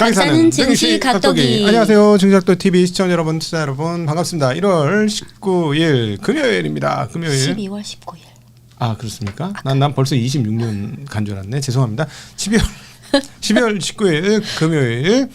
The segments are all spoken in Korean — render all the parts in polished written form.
강사는 증시 각도기. 안녕하세요. 증시각도 TV 시청자 여러분, 투자 여러분 반갑습니다. 1월 19일 금요일입니다. 금요일. 12월 19일. 아 그렇습니까? 난 벌써 26년 간 줄 알았네. 죄송합니다. 12월 19일 금요일.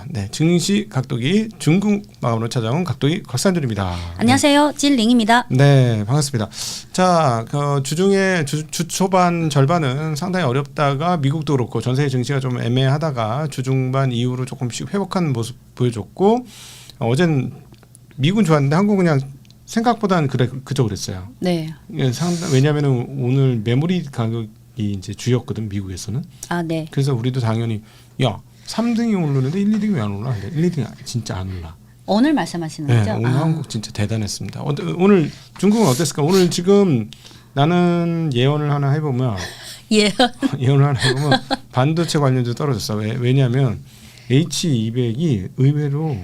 네. 증시 각도기 중국 마감으로 찾아온 각도기 곽산준입니다. 안녕하세요. 진링입니다. 네, 반갑습니다. 자, 주중에 주 초반 절반은 상당히 어렵다가 미국도 그렇고 전 세계 증시가 좀 애매하다가 주중반 이후로 조금씩 회복하는 모습 보여줬고 어젠 미국은 좋았는데 한국은 그냥 생각보다는 그저 그랬어요. 네. 왜냐하면 오늘 메모리 가격이 이제 주였거든 미국에서는. 네. 그래서 우리도 당연히 3등이 오르는데 1, 2등이 왜 안 올라? 1, 2등이 진짜 안 올라. 오늘 말씀하시는 네, 거죠? 오늘 한국 진짜 대단했습니다. 오늘 중국은 어땠을까? 오늘 지금 나는 예언을 하나 해보면 예언을 하나 해보면 반도체 관련주 떨어졌어. 왜냐하면 H200이 의외로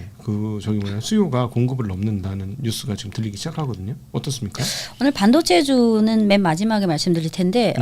수요가 공급을 넘는다는 뉴스가 지금 들리기 시작하거든요. 어떻습니까? 오늘 반도체주는 맨 마지막에 말씀드릴 텐데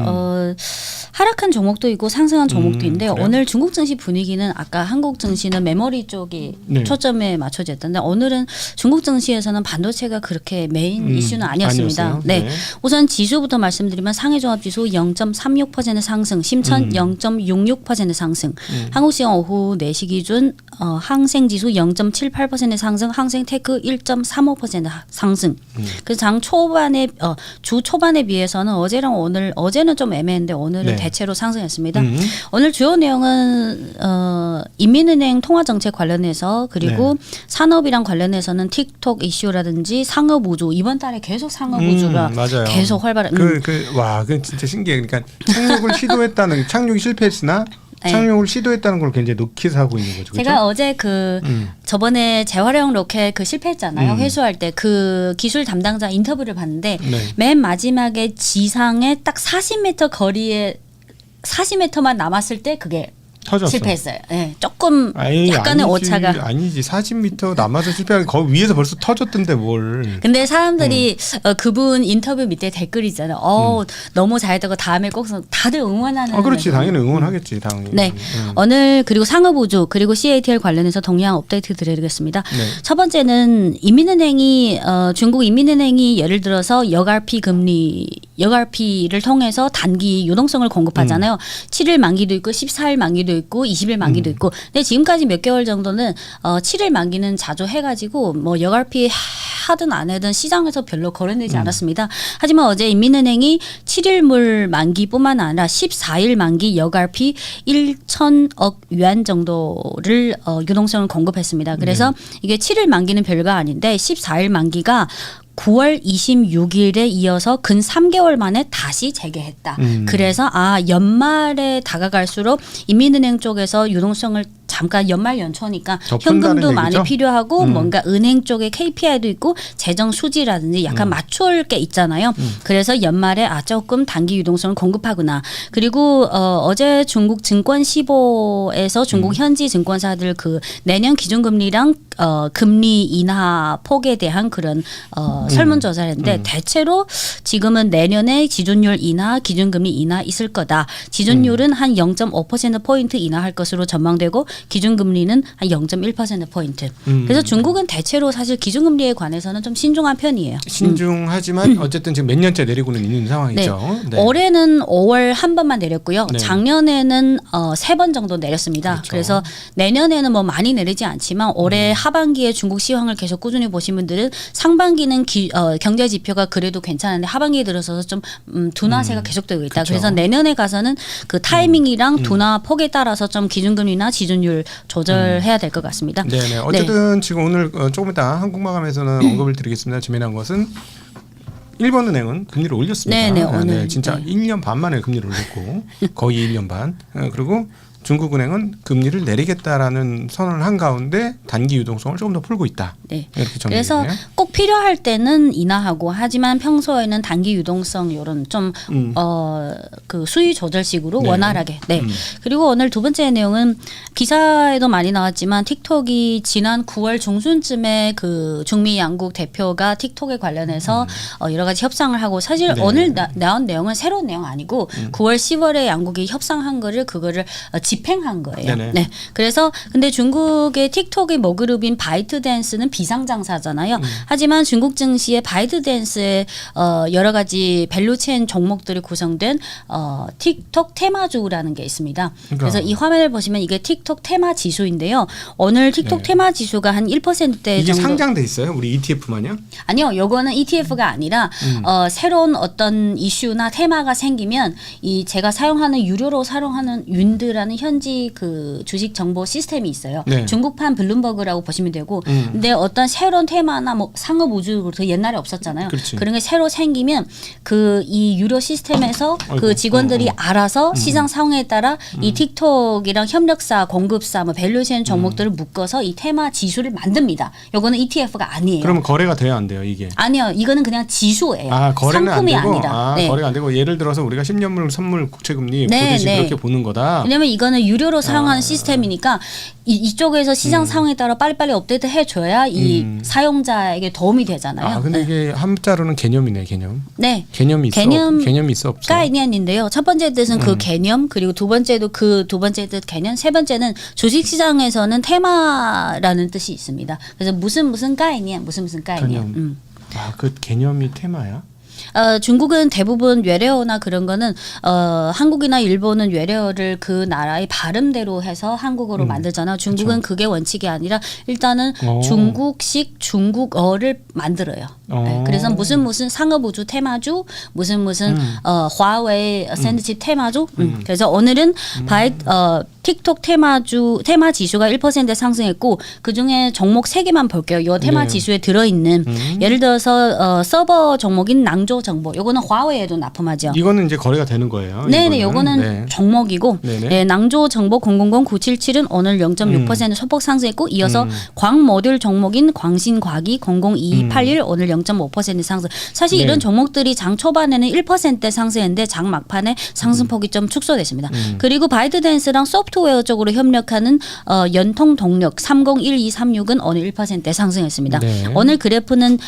하락한 종목도 있고 상승한 종목도 있는데 그래요? 오늘 중국 증시 분위기는 아까 한국 증시는 메모리 쪽이 초점에 맞춰져 있던데 오늘은 중국 증시에서는 반도체가 그렇게 메인 이슈는 아니었습니다. 네. 우선 지수부터 말씀드리면 상해종합지수 0.36% 상승, 심천 0.66% 상승. 한국 시간 오후 4시 기준 항생지수 0.78% 상승, 항생테크 1.35% 상승. 그래서 장 초반에 주 초반에 비해서는 어제는 좀 애매한데 오늘은 대체로 상승했습니다. 오늘 주요 내용은 인민은행 통화정책 관련해서 그리고 산업이랑 관련해서는 틱톡 이슈라든지 상업우주 이번 달에 계속 상업우주가 계속 활발한. 그 진짜 신기해. 그러니까 착륙이 실패했으나. 착륙을 시도했다는 걸 굉장히 노키즈 하고 있는 거죠. 제가 어제 저번에 재활용 로켓 실패했잖아요. 회수할 때 그 기술 담당자 인터뷰를 봤는데 맨 마지막에 지상에 딱 40m 거리에 40m만 남았을 때 그게 터졌어. 실패했어요. 네, 조금 약간의 오차가. 아니지 40m 남아서 실패한 거기 위에서 벌써 터졌던데 뭘. 근데 사람들이 그분 인터뷰 밑에 댓글 있잖아요. 너무 잘했다고 다음에 꼭 다들 응원하는. 그렇지 당연히 응원하겠지 당연히. 네. 오늘 그리고 상업우주 그리고 CATL 관련해서 동향 업데이트 드리겠습니다. 첫 번째는 중국 인민은행이 예를 들어서 역RP를 통해서 단기 유동성을 공급하잖아요. 7일 만기도 있고 14일 만기도 있고 20일 만기도 있고. 근데 지금까지 몇 개월 정도는 7일 만기는 자주 해가지고 뭐 역RP 하든 안 하든 시장에서 별로 거론되지 않았습니다. 하지만 어제 인민은행이 7일물 만기뿐만 아니라 14일 만기 역RP 1,000억 yuan 정도를 유동성을 공급했습니다. 그래서 이게 7일 만기는 별거 아닌데 14일 만기가 9월 26일에 이어서 근 3개월 만에 다시 재개했다. 그래서 연말에 다가갈수록 인민은행 쪽에서 유동성을 잠깐 연말 연초니까 현금도 많이 필요하고 뭔가 은행 쪽에 KPI도 있고 재정 수지라든지 약간 맞출 게 있잖아요. 그래서 연말에 조금 단기 유동성을 공급하구나. 그리고 어제 중국 증권시보에서 중국 현지 증권사들 내년 기준금리랑 금리 인하 폭에 대한 그런 설문조사를 했는데 대체로 지금은 내년에 지준율 인하, 기준금리 인하 있을 거다. 지준율은 한 0.5%포인트 인하할 것으로 전망되고 기준금리는 한 0.1%포인트. 그래서 중국은 대체로 사실 기준금리에 관해서는 좀 신중한 편이에요. 신중하지만 어쨌든 지금 몇 년째 내리고는 있는 상황이죠. 네. 올해는 5월 한 번만 내렸고요. 작년에는 3번 정도 내렸습니다. 그렇죠. 그래서 내년에는 뭐 많이 내리지 않지만 올해 하반기에 중국 시황을 계속 꾸준히 보신 분들은 상반기는 경제 지표가 그래도 괜찮은데 하반기에 들어서서 좀 둔화세가 계속되고 있다. 그렇죠. 그래서 내년에 가서는 그 타이밍이랑 둔화 폭에 따라서 좀 기준금리나 지준율 조절해야 될 것 같습니다. 네네. 어쨌든 지금 오늘 조금 이따 한국마감에서는 언급을 드리겠습니다. 지면한 것은 일본은행은 금리를 올렸습니다. 오늘 진짜 1년 반 만에 금리를 올렸고 거의 1년 반. 그리고 중국은행은 금리를 내리겠다라는 선언을 한 가운데 단기 유동성을 조금 더 풀고 있다. 네. 이렇게 정리되네요. 그래서 꼭 필요할 때는 인하하고 하지만 평소에는 단기 유동성 이런 좀 그 수위 조절식으로 원활하게. 네. 그리고 오늘 두 번째 내용은 기사에도 많이 나왔지만 틱톡이 지난 9월 중순쯤에 그 중미 양국 대표가 틱톡에 관련해서 여러 가지 협상을 하고 사실 오늘 나온 내용은 새로운 내용 아니고 9월 10월에 양국이 협상한 거를 그거를 집행한 거예요. 네네. 네. 그래서 근데 중국의 틱톡의 먹그룹인 바이트댄스는 비상장사잖아요. 하지만 중국 증시의 바이트댄스의 여러 가지 밸류체인 종목들이 구성된 틱톡 테마주라는 게 있습니다. 그래서 이 화면을 보시면 이게 틱톡 테마 지수인데요. 오늘 틱톡 테마 지수가 한 1%대 이게 정도. 상장돼 있어요? 우리 ETF 마냥? 아니요, 요거는 ETF가 아니라 새로운 어떤 이슈나 테마가 생기면 이 제가 사용하는 유료로 사용하는 윈드라는 현지 그 주식 정보 시스템이 있어요. 네. 중국판 블룸버그라고 보시면 되고, 근데 어떤 새로운 테마나 뭐 상업 우주 그 옛날에 없었잖아요. 그렇지. 그런 게 새로 생기면 그 이 유료 시스템에서 그 직원들이 알아서 시장 상황에 따라 이 틱톡이랑 협력사, 공급사, 뭐 밸류체인 종목들을 묶어서 이 테마 지수를 만듭니다. 요거는 ETF가 아니에요. 그러면 거래가 돼요, 안 돼요, 이게? 아니요, 이거는 그냥 지수예요. 아, 거래는 상품이 안 되고, 아니라. 네. 거래가 안 되고 예를 들어서 우리가 10년물 선물 국채금리 네, 보듯이 네. 그렇게 보는 거다. 왜냐면 이거는 유료로 사용하는 시스템이니까 이쪽에서 시장 상황에 따라 빨리빨리 업데이트 해줘야 이 사용자에게 도움이 되잖아요. 아, 근데 이게 한자로는 개념이네, 개념. 네. 개념이 있어. 개념이 있어, 없어?概念인데요. 첫 번째 뜻은 그 개념, 그리고 두 번째도 그 두 번째 뜻 개념, 세 번째는 주식시장에서는 테마라는 뜻이 있습니다. 그래서 무슨概念, 무슨概念. 아, 그 개념이 테마야? 중국은 대부분 외래어나 그런 거는 한국이나 일본은 외래어를 그 나라의 발음대로 해서 한국어로 만들잖아. 중국은 그게 원칙이 아니라 일단은 중국식 중국어를 만들어요. 네, 그래서 무슨 상업우주 테마주, 무슨 화웨이 샌드칩 테마주. 그래서 오늘은 틱톡 테마 지수가 1% 상승했고 그 중에 종목 3개만 볼게요. 이 테마 네. 지수에 들어있는 예를 들어서 서버 종목인 낭조 정보. 요거는 화웨이에도 납품하죠. 이거는 이제 거래가 되는 거예요. 네네, 요거는 종목이고, 네네. 낭조 정보 000977은 오늘 0.6% 소폭 상승했고, 이어서 광 모듈 종목인 광신과기 002281 오늘 0.5% 상승. 사실 네. 이런 종목들이 장 초반에는 1% 상승했는데 장 막판에 상승폭이 좀 축소됐습니다. 그리고 바이트댄스랑 소프트웨어 쪽으로 협력하는 연통 동력 301236은 오늘 1% 상승했습니다. 네. 오늘 그래프는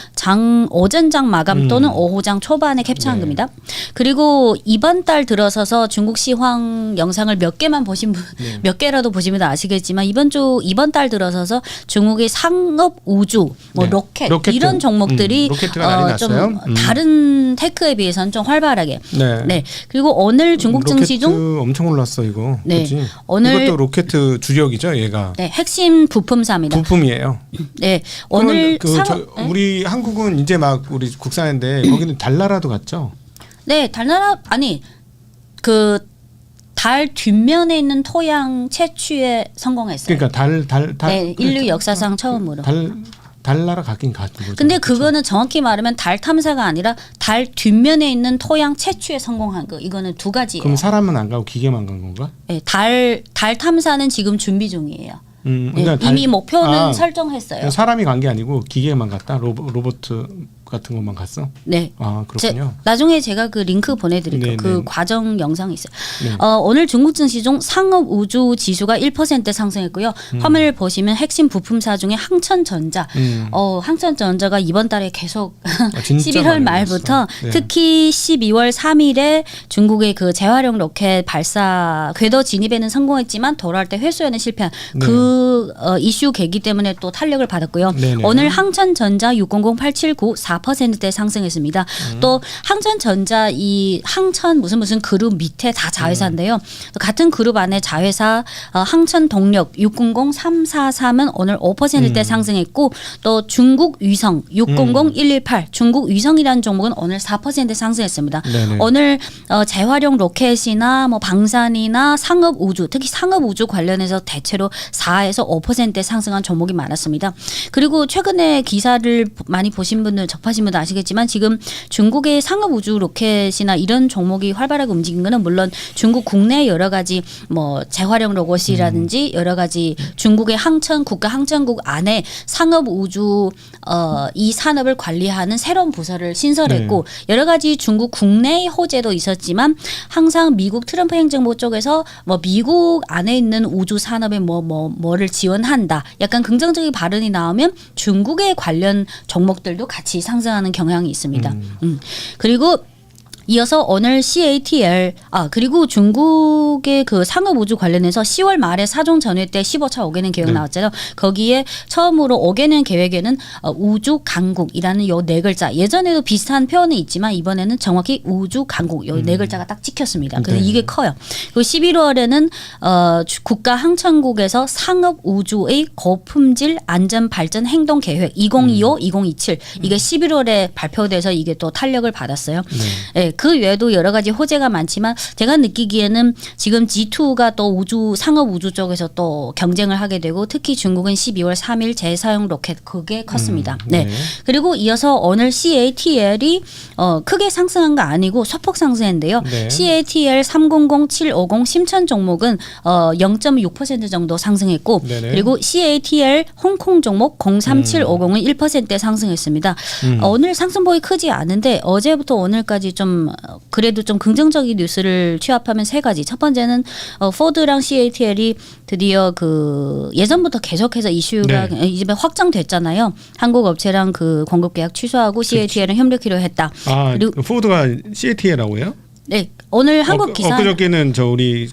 오전장 마감 또는 오후장 초반에 캡처한 네. 겁니다. 그리고 이번 달 들어서서 중국 시황 영상을 몇 개만 보신 분, 몇 개라도 보시면 아시겠지만 이번 달 들어서서 중국의 상업 우주, 뭐 네. 로켓 로켓. 이런 종목들이 로켓가 난리 좀 났어요. 다른 테크에 비해서는 좀 활발하게. 네. 네. 그리고 오늘 중국 증시 중 로켓 엄청 올랐어 이거. 네. 그치? 오늘 이것도 로켓 주력이죠, 얘가. 네, 핵심 부품사입니다. 부품이에요. 네. 오늘 네? 우리 한국은 이제 막 우리 국산인데 거기는 달나라도 갔죠. 네, 달나라 아니 그 달 뒷면에 있는 토양 채취에 성공했어요. 그러니까 네, 인류 역사상 처음으로. 달나라 갔긴 갔죠. 근데 그거는 정확히 말하면 달 탐사가 아니라 달 뒷면에 있는 토양 채취에 성공한 거. 이거는 두 가지예요. 그럼 사람은 안 가고 기계만 간 건가? 네, 달 탐사는 지금 준비 중이에요. 그러니까 이미 목표는 설정했어요. 사람이 간 게 아니고 기계만 갔다. 로봇 같은 것만 갔어? 네. 아, 그렇군요. 나중에 제가 그 링크 보내드릴게요. 네, 그 네. 과정 영상이 있어요. 네. 오늘 중국 증시 중 상업 우주 지수가 1% 상승했고요. 화면을 보시면 핵심 부품사 중에 항천전자. 항천전자가 이번 달에 계속 진짜 11월 많이 말부터 올랐어. 네. 특히 12월 3일에 중국의 그 재활용 로켓 발사 궤도 진입에는 성공했지만 돌아올 때 회수에는 실패한 네. 그 이슈 계기 때문에 또 탄력을 받았고요. 네네. 오늘 항천전자 600879 4%대 상승했습니다. 또 항천전자 이 항천 무슨 그룹 밑에 다 자회사인데요. 같은 그룹 안에 자회사 항천동력 600343은 오늘 5%대 상승했고 또 중국 위성 600118 중국 위성이라는 종목은 오늘 4% 상승했습니다. 네네. 오늘 재활용 로켓이나 뭐 방산이나 상업 우주 특히 상업 우주 관련해서 대체로 4에서 5% 상승한 종목이 많았습니다. 그리고 최근에 기사를 많이 보신 분들 접하신 분들 아시겠지만 지금 중국의 상업 우주 로켓이나 이런 종목이 활발하게 움직인 거는 물론 중국 국내 여러 가지 뭐 재활용 로봇이라든지 여러 가지 중국의 국가 항천국 안에 상업 우주 이 산업을 관리하는 새로운 부서를 신설했고 여러 가지 중국 국내의 호재도 있었지만 항상 미국 트럼프 행정부 쪽에서 뭐 미국 안에 있는 우주 산업에 뭐를 지원한다. 약간 긍정적인 발언이 나오면 중국의 관련 종목들도 같이 상승하는 경향이 있습니다. 그리고 이어서 오늘 CATL 그리고 중국의 그 상업우주 관련해서 10월 말에 사종 전회 때 15차 5개년 계획 네. 나왔잖아요. 거기에 처음으로 5개년 계획에는 우주 강국이라는 요 네 글자. 예전에도 비슷한 표현이 있지만 이번에는 정확히 우주 강국 요 네 글자가 딱 찍혔습니다. 그래서 네. 이게 커요. 그리고 11월에는 국가 항천국에서 상업 우주의 고품질 안전 발전 행동 계획 2025-2027 이게 11월에 발표돼서 이게 또 탄력을 받았어요. 네, 그 외에도 여러 가지 호재가 많지만 제가 느끼기에는 지금 G2가 또 우주 상업 우주 쪽에서 또 경쟁을 하게 되고 특히 중국은 12월 3일 재사용 로켓 그게 컸습니다. 네. 네. 그리고 이어서 오늘 CATL이 크게 상승한 거 아니고 소폭 상승했는데요. 네. CATL 300-750 심천 종목은 0.6% 정도 상승했고 네네. 그리고 CATL 홍콩 종목 03750은 1%대 상승했습니다. 오늘 상승폭이 크지 않은데 어제부터 오늘까지 좀 그래도 좀 긍정적인 뉴스를 취합하면 세 가지. 첫 번째는 포드랑 CATL이 드디어 그 예전부터 계속해서 이슈가 이제 확정됐잖아요. 한국 업체랑 그 공급 계약 취소하고 CATL은 협력키로 했다. 그리고 포드가 CATL라고요? 네. 오늘 한국 기사 엊그저께는 우리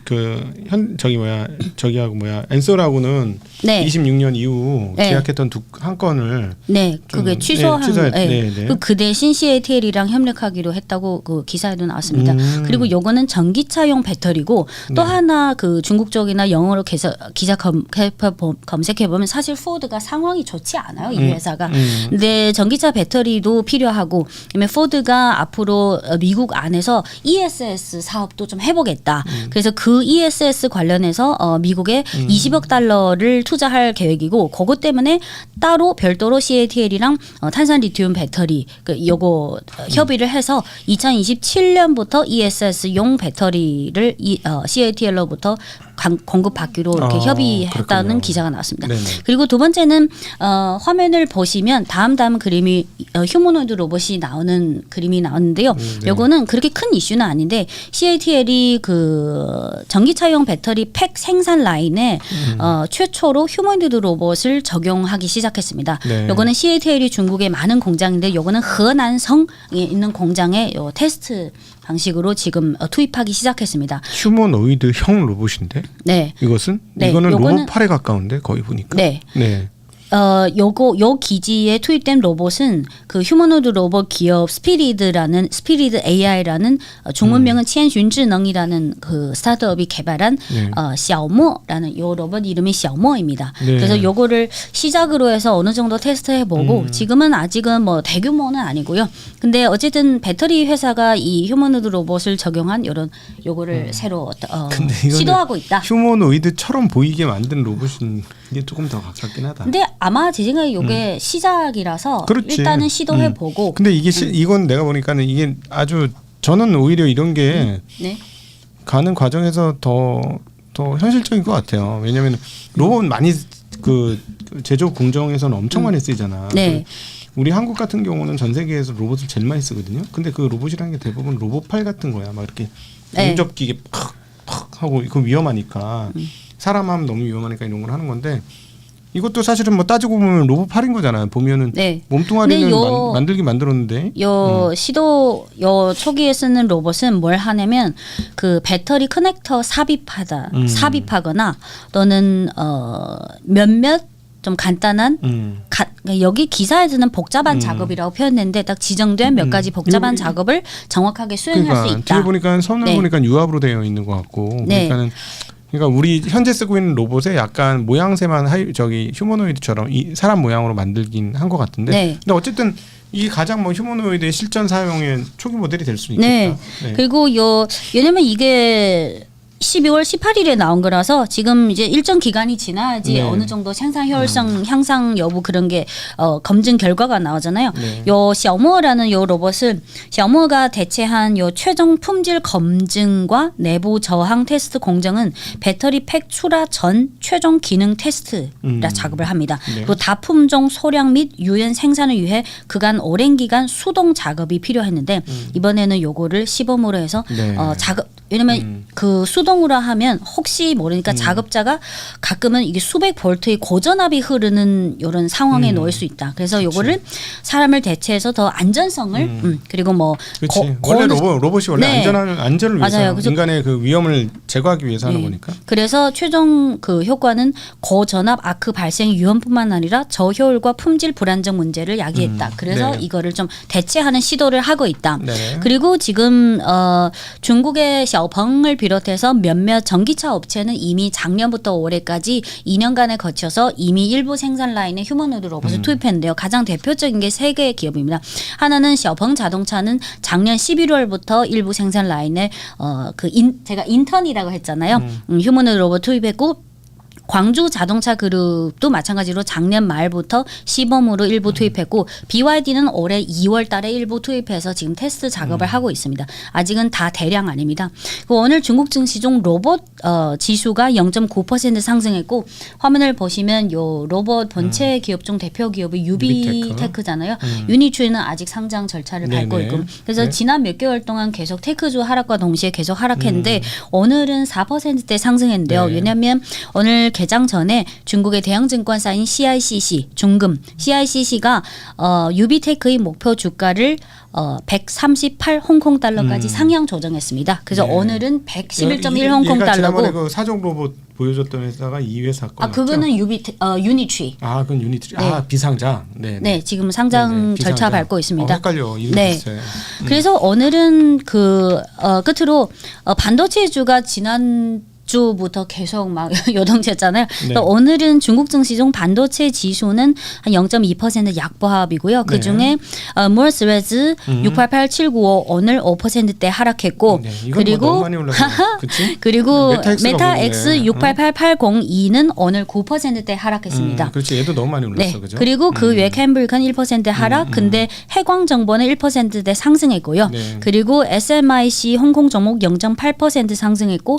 저기하고 엔솔하고는 네. 26년 이후 네. 계약했던 한 건을 네, 그게 취소한 네. 그 대신 CATL이랑 협력하기로 했다고 그 기사에도 나왔습니다. 그리고 요거는 전기차용 배터리고 또 하나 그 중국 쪽이나 영어로 기사 검색해 보면 사실 포드가 상황이 좋지 않아요, 이 회사가. 근데 전기차 배터리도 필요하고 그다음에 포드가 앞으로 미국 안에서 ESS 사업도 좀 해보겠다. 그래서 그 ESS 관련해서 미국에 20억 달러를 투자할 계획이고 그것 때문에 따로 별도로 CATL이랑 탄산 리튬 배터리 요거 협의를 해서 2027년부터 ESS용 배터리를 CATL로부터 공급받기로 이렇게 협의했다는 그렇군요. 기사가 나왔습니다. 네네. 그리고 두 번째는 화면을 보시면 다음 그림이 휴머노이드 로봇이 나오는 그림이 나오는데요. 네. 요거는 그렇게 큰 이슈는 아닌데 CATL이 그 전기차용 배터리 팩 생산 라인에 최초로 휴머노이드 로봇을 적용하기 시작했습니다. 네. 요거는 CATL이 중국에 많은 공장인데 요거는 허난성에 있는 공장에 요 테스트 방식으로 지금 투입하기 시작했습니다. 휴머노이드형 로봇인데? 네. 이것은? 네, 이거는 요거는 로봇 팔에 가까운데 거의 보니까. 네. 네. 요 기지에 투입된 로봇은 그 휴머노이드 로봇 기업 스피리드 AI라는 중문명은 치엔슌智能이라는 그 스타트업이 개발한 xiaomo라는 요 로봇 이름이 xiaomo입니다. 네. 그래서 요거를 시작으로 해서 어느 정도 테스트해보고 지금은 아직은 뭐 대규모는 아니고요. 근데 어쨌든 배터리 회사가 이 휴머노이드 로봇을 적용한 요거를 새로 근데 이거는 시도하고 있다. 휴머노이드처럼 보이게 만든 로봇인 게 조금 더 가깝긴 하다. 근데 아마 제 생각에 이게 시작이라서 그렇지. 일단은 시도해보고. 근데 이게 이건 내가 보니까는 이게 아주 저는 오히려 이런 게 네. 가는 과정에서 더 현실적인 것 같아요. 왜냐하면 로봇 많이 그 제조 공정에서는 엄청 많이 쓰이잖아. 네. 우리 한국 같은 경우는 전 세계에서 로봇을 제일 많이 쓰거든요. 근데 그 로봇이라는 게 대부분 로봇팔 같은 거야. 막 이렇게 네. 용접기계 팍 하고 이거 위험하니까 사람 하면 너무 위험하니까 이런 걸 하는 건데 이것도 사실은 뭐 따지고 보면 로봇팔인 거잖아요. 보면은 네. 몸뚱아리는 근데 만들긴 만들었는데 요 초기에 쓰는 로봇은 뭘 하냐면 그 배터리 커넥터 삽입하거나 또는 몇몇 좀 간단한 여기 기사에서는 복잡한 작업이라고 표현했는데 딱 지정된 몇 가지 복잡한 작업을 정확하게 수행할 수 있다. 뒤에 보니까 선을 보니까 유압으로 되어 있는 것 같고 그러니까 우리 현재 쓰고 있는 로봇에 약간 모양새만 휴머노이드처럼 사람 모양으로 만들긴 한 것 같은데 근데 어쨌든 이게 가장 뭐 휴머노이드의 실전 사용의 초기 모델이 될 수 있겠다. 네. 그리고 왜냐면 이게 12월 18일에 나온 거라서 지금 이제 일정 기간이 지나야지 어느 정도 생산 효율성 향상 여부 그런 게 검증 결과가 나오잖아요. 요 xiaomo라는 요 로봇은 xiaomo가 대체한 요 최종 품질 검증과 내부 저항 테스트 공정은 배터리 팩 출하 전 최종 기능 테스트라 작업을 합니다. 그리고 다품종 소량 및 유연 생산을 위해 그간 오랜 기간 수동 작업이 필요했는데 이번에는 요거를 시범으로 해서 작업 왜냐면 그 수동으로 하면 혹시 모르니까 작업자가 가끔은 이게 수백 볼트의 고전압이 흐르는 이런 상황에 놓일 수 있다. 그래서 요거를 사람을 대체해서 더 안전성을 그리고 뭐 그렇지. 원래 로봇이 원래 네. 안전을 위해서 맞아요. 인간의 그 위험을 제거하기 위해서 하는 거니까. 그래서 최종 그 효과는 고전압 아크 발생 위험뿐만 아니라 저효율과 품질 불안정 문제를 야기했다. 그래서 네. 이거를 좀 대체하는 시도를 하고 있다. 네. 그리고 지금 중국의 샤오펑을 비롯해서 몇몇 전기차 업체는 이미 작년부터 올해까지 2년간에 거쳐서 이미 일부 생산 라인에 휴머노드 로봇을 투입했는데요. 가장 대표적인 게 세 개의 기업입니다. 하나는 샤오펑 자동차는 작년 11월부터 일부 생산 라인에 제가 인턴이라고 했잖아요. 휴머노드 로봇 투입했고 광주 자동차 그룹도 마찬가지로 작년 말부터 시범으로 일부 투입했고 BYD는 올해 2월 달에 일부 투입해서 지금 테스트 작업을 하고 있습니다. 아직은 다 대량 아닙니다. 오늘 중국 증시중 로봇 지수가 0.9% 상승했고 화면을 보시면 요 로봇 본체 기업 중 대표 기업이 유비테크잖아요. 유니추는 아직 상장 절차를 밟고 있고 그래서 지난 몇 개월 동안 계속 테크주 하락과 동시에 계속 하락했는데 오늘은 4%대 상승했는데요. 왜냐하면 오늘 개장 전에 중국의 대형 증권사인 CICC 중금 CICC가 유비테크의 목표 주가를 138 홍콩 달러까지 상향 조정했습니다. 그래서 오늘은 111.1 홍콩 달러고. 지난번에 그 사종 로봇 보여줬던 회사가 이 회사 거. 그거는 유니트리. 그건 유니트리. 네. 비상장. 네, 지금 상장 절차 밟고 있습니다. 헷갈려. 네. 그래서 오늘은 끝으로 반도체주가 주부터 계속 막 요동쳤잖아요. 또 오늘은 중국 증시중 반도체 지수는 한 0.2% 약보합이고요. 그 중에 모어스웨즈 688-795 오늘 5%대 하락했고 그리고 너무 많이 올랐어요. 그리고 메타X 688-802는 오늘 9%대 하락했습니다. 그렇지. 얘도 너무 많이 올랐어. 그죠? 그리고 그 외 캠블리컨 1% 하락. 근데 해광정보는 1%대 상승했고요. 그리고 SMIC 홍콩 종목 0.8% 상승했고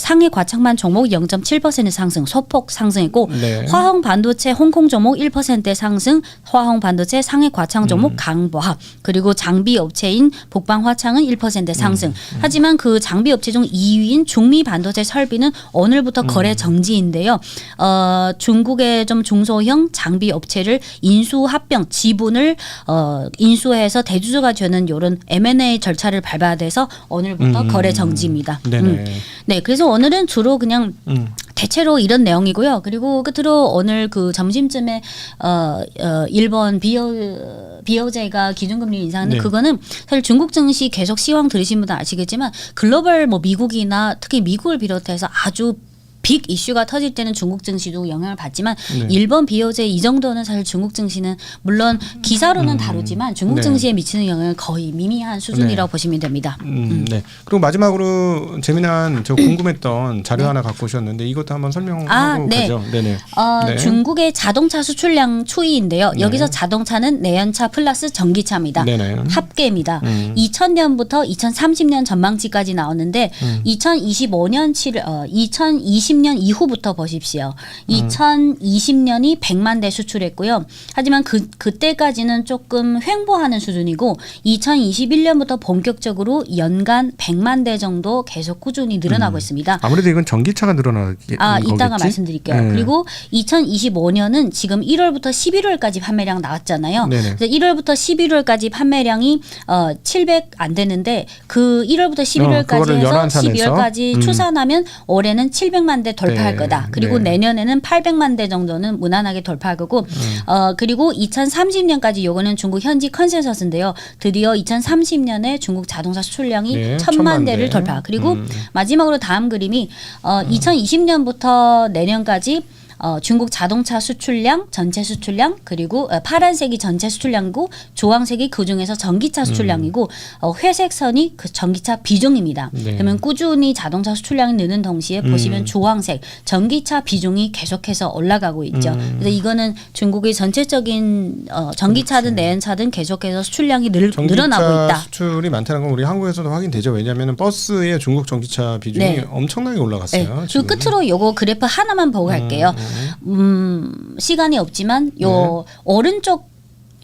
상해 과창반 종목 0.7% 상승, 소폭 상승했고 화홍 반도체 홍콩 종목 1% 상승, 화홍 반도체 상해 과창 종목 강보합, 그리고 장비 업체인 북방 화창은 1% 상승. 하지만 그 장비 업체 중 2위인 중미 반도체 설비는 오늘부터 거래 정지인데요. 중국의 좀 중소형 장비 업체를 인수 합병 지분을 인수해서 대주주가 되는 이런 M&A 절차를 밟아야 돼서 오늘부터 거래 정지입니다. 네, 그래서 오늘은 주로 그냥 대체로 이런 내용이고요. 그리고 끝으로 오늘 그 점심쯤에 일본 BOJ가 기준금리 인상하는 그거는 사실 중국 증시 계속 시황 들으신 분들 아시겠지만 글로벌 뭐 미국이나 특히 미국을 비롯해서 아주 빅 이슈가 터질 때는 중국 증시도 영향을 받지만 일본 BOJ 이 정도는 사실 중국 증시는 물론 기사로는 다루지만 중국 증시에 미치는 영향은 거의 미미한 수준이라고 보시면 됩니다. 네. 그리고 마지막으로 재미난 저 궁금했던 자료 하나 갖고 오셨는데 이것도 한번 설명하고 가죠. 네네. 중국의 자동차 수출량 추이인데요. 여기서 자동차는 내연차 플러스 전기차입니다. 합계입니다. 2000년부터 2030년 전망치까지 나오는데 2020년 이후부터 보십시오. 2020년이 100만 대 수출했고요. 하지만 그때까지는 조금 횡보하는 수준이고 2021년부터 본격적으로 연간 100만 대 정도 계속 꾸준히 늘어나고 있습니다. 아무래도 이건 전기차가 늘어나는 거겠지? 이따가 말씀드릴게요. 그리고 2025년은 지금 1월부터 11월까지 판매량 나왔잖아요. 그래서 1월부터 11월까지 판매량이 700 안 되는데 그 1월부터 11월까지 해서 12월까지 추산하면 올해는 700만 대 돌파할 거다. 그리고 내년에는 800만 대 정도는 무난하게 돌파할 거고 그리고 2030년까지 요거는 중국 현지 컨센서스인데요. 드디어 2030년에 중국 자동차 수출량이 1000만 대를 돌파. 그리고 마지막으로 다음 그림이 2020년부터 내년까지 중국 자동차 수출량, 전체 수출량, 그리고 파란색이 전체 수출량이고 주황색이 그중에서 전기차 수출량이고 회색 선이 그 전기차 비중입니다. 그러면 꾸준히 자동차 수출량이 느는 동시에 보시면 주황색 전기차 비중이 계속해서 올라가고 있죠. 그래서 이거는 중국의 전체적인 전기차든 내연차든 계속해서 수출량이 늘어나고 있다. 수출이 많다는 건 우리 한국에서도 확인되죠. 왜냐하면 버스의 중국 전기차 비중이 엄청나게 올라갔어요. 그 끝으로 요거 그래프 하나만 보고 갈게요. 시간이 없지만 요 오른쪽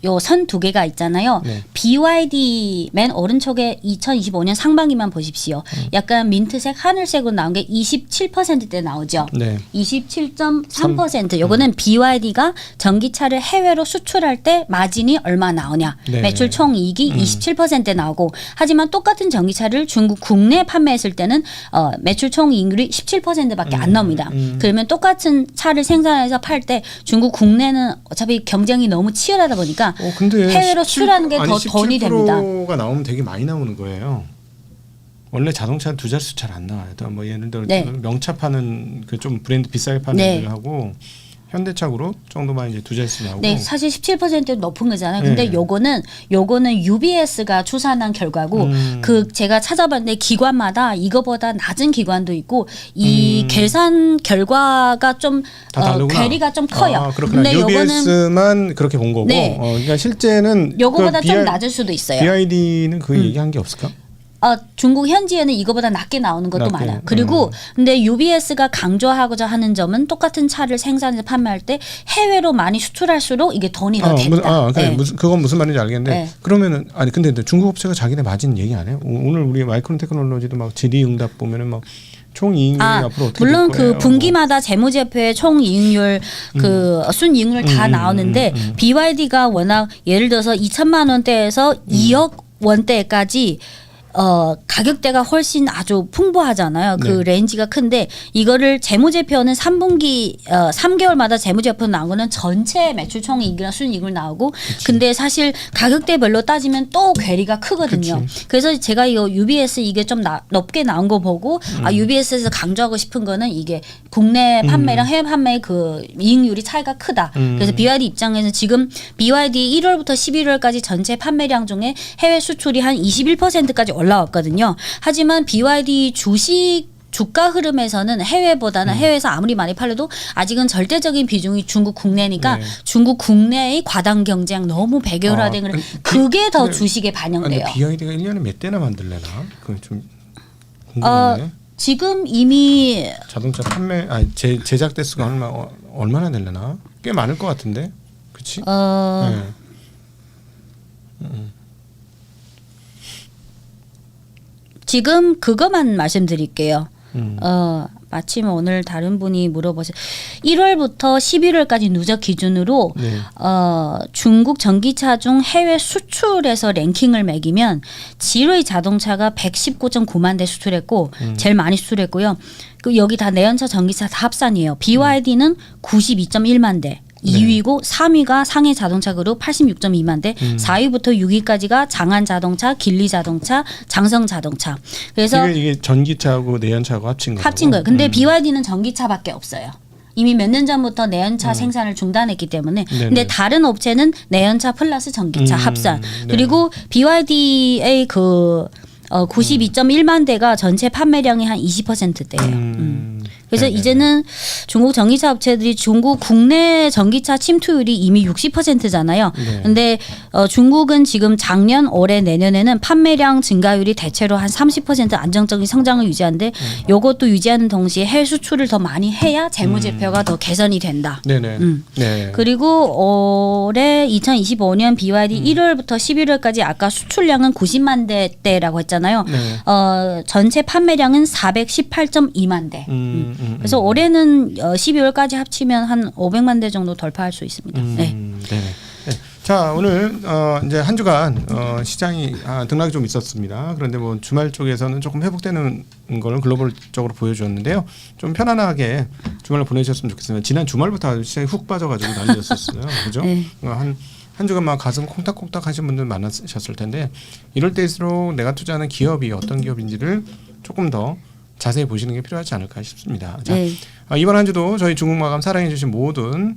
요 선 두 개가 있잖아요. 네. BYD 맨 오른쪽에 2025년 상반기만 보십시오. 약간 민트색, 하늘색으로 나온 게 27%대 나오죠. 네. 27.3%. 요거는 BYD가 전기차를 해외로 수출할 때 마진이 얼마 나오냐. 네. 매출 총이익이 27% 나오고 하지만 똑같은 전기차를 중국 국내에 판매했을 때는 매출 총이익률이 17%밖에 안 나옵니다. 그러면 똑같은 차를 생산해서 팔 때 중국 국내는 어차피 경쟁이 너무 치열하다 보니까 근데 해외로 수출하는 게 더 돈이 됩니다. 17%가 나오면 되게 많이 나오는 거예요. 원래 자동차는 두 자릿수 잘 안 나와요. 뭐 예를 들어 네. 명차 파는 그 좀 브랜드 비싸게 파는 네. 애들하고 현대차 그룹 정도만 이제 두 자릿수 나오고. 네, 사실 17% 높은 거잖아요. 근데 네. 요거는 UBS가 추산한 결과고 그 제가 찾아봤는데 기관마다 이거보다 낮은 기관도 있고 이 계산 결과가 좀 다 다르구나. 괴리가 좀 커요. 아, 그렇구나. 근데 요거는 UBS만 그렇게 본 거고. 네. 그러니까 실제는 요거보다 좀 낮을 수도 있어요. BYD는 그 얘기한 게 없을까? 중국 현지에는 이거보다 낮게 나오는 것도 낮게. 많아요. 그리고 근데 UBS가 강조하고자 하는 점은 똑같은 차를 생산해서 판매할 때 해외로 많이 수출할수록 이게 돈이 더 됩니다. 그래. 네. 그건 무슨 말인지 알겠는데 네. 그러면은 근데 중국 업체가 자기네 마진 얘기 안 해요? 오늘 우리 마이크론 테크놀로지도 막 질의응답 보면은 막 총이익률이 앞으로 어떻게 물론 될 거예요? 그 분기마다 재무제표의 총이익률 그 순이익률 다 나오는데 BYD가 워낙 예를 들어서 2천만 원대에서 2억 원대까지 가격대가 훨씬 아주 풍부하잖아요. 그 네. 레인지가 큰데 이거를 재무제표는 3분기 3개월마다 재무제표 나온 거는 전체 매출 총이익이랑 순이익을 나오고 근데 사실 가격대별로 따지면 또 괴리가 크거든요. 그래서 제가 이거 UBS 이게 좀 높게 나온 거 보고 UBS에서 강조하고 싶은 거는 이게 국내 판매랑 해외 판매의 그 이익률이 차이가 크다. 그래서 BYD 입장에서는 지금 BYD 1월부터 11월까지 전체 판매량 중에 해외 수출이 한 21%까지 올라왔거든요. 하지만 BYD 주가 흐름에서는 해외보다는 해외에서 아무리 많이 팔려도 아직은 절대적인 비중이 중국 국내니까 네. 중국 국내의 과당 경쟁 너무 백열화된 걸 그게 더 주식에 반영돼요. 근데 BYD가 1년에 몇 대나 만들려나? 그건 좀 궁금하네. 지금 이미 자동차 판매 제작 대수가 얼마나 되려나? 꽤 많을 것 같은데. 그렇지? 네. 지금 그것만 말씀드릴게요. 마침 오늘 다른 분이 물어보세요. 1월부터 11월까지 누적 기준으로 네. 중국 전기차 중 해외 수출에서 랭킹을 매기면 지르의 자동차가 119.9만 대 수출했고 제일 많이 수출했고요. 그 여기 다 내연차 전기차 다 합산이에요. BYD는 92.1만 대. 2위고 3위가 상해 자동차 그룹 86.2만 대, 4위부터 6위까지가 장안 자동차, 길리 자동차, 장성 자동차. 그래서 이게 전기차하고 내연차하고 합친 거예요. 합친 거예요. 근데 BYD는 전기차밖에 없어요. 이미 몇 년 전부터 내연차 생산을 중단했기 때문에. 근데 다른 업체는 내연차 플러스 전기차 합산. 네. 그리고 BYD의 그 92.1만 대가 전체 판매량이 한 20%대예요. 그래서 네네. 이제는 중국 전기차 업체들이 중국 국내 전기차 침투율이 이미 60%잖아요. 네. 근데 중국은 지금 작년, 올해, 내년에는 판매량 증가율이 대체로 한 30% 안정적인 성장을 유지하는데 이것도 유지하는 동시에 해외 수출을 더 많이 해야 재무제표가 더 개선이 된다. 네네. 네. 그리고 올해 2025년 BYD 1월부터 11월까지 아까 수출량은 90만 대라고 했잖아요. 네. 전체 판매량은 418.2만 대. 그래서 올해는 12월까지 합치면 한 500만 대 정도 돌파할 수 있습니다. 네. 네. 자, 오늘 이제 한 주간 시장이 등락이 좀 있었습니다. 그런데 뭐 주말 쪽에서는 조금 회복되는 걸 글로벌적으로 보여주었는데요. 좀 편안하게 주말을 보내셨으면 좋겠습니다. 지난 주말부터 아주 시장이 훅 빠져가지고 난리였었어요. 그죠? 네. 한 주간 막 가슴 콩닥콩닥 하신 분들 많으셨을 텐데 이럴 때일수록 내가 투자하는 기업이 어떤 기업인지를 조금 더 자세히 보시는 게 필요하지 않을까 싶습니다. 자, 네. 이번 한 주도 저희 중국마감 사랑해주신 모든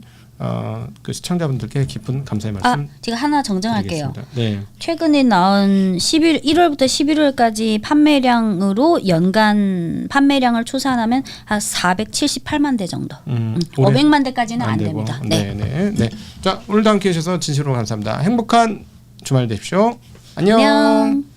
그 시청자분들께 깊은 감사의 말씀 제가 하나 정정할게요. 드리겠습니다. 네. 최근에 나온 1월부터 11월까지 판매량으로 연간 판매량을 추산하면 한 478만 대 정도. 500만 대까지는 안 되고. 됩니다. 네. 네. 자, 오늘도 함께 해주셔서 진심으로 감사합니다. 행복한 주말 되십시오. 안녕.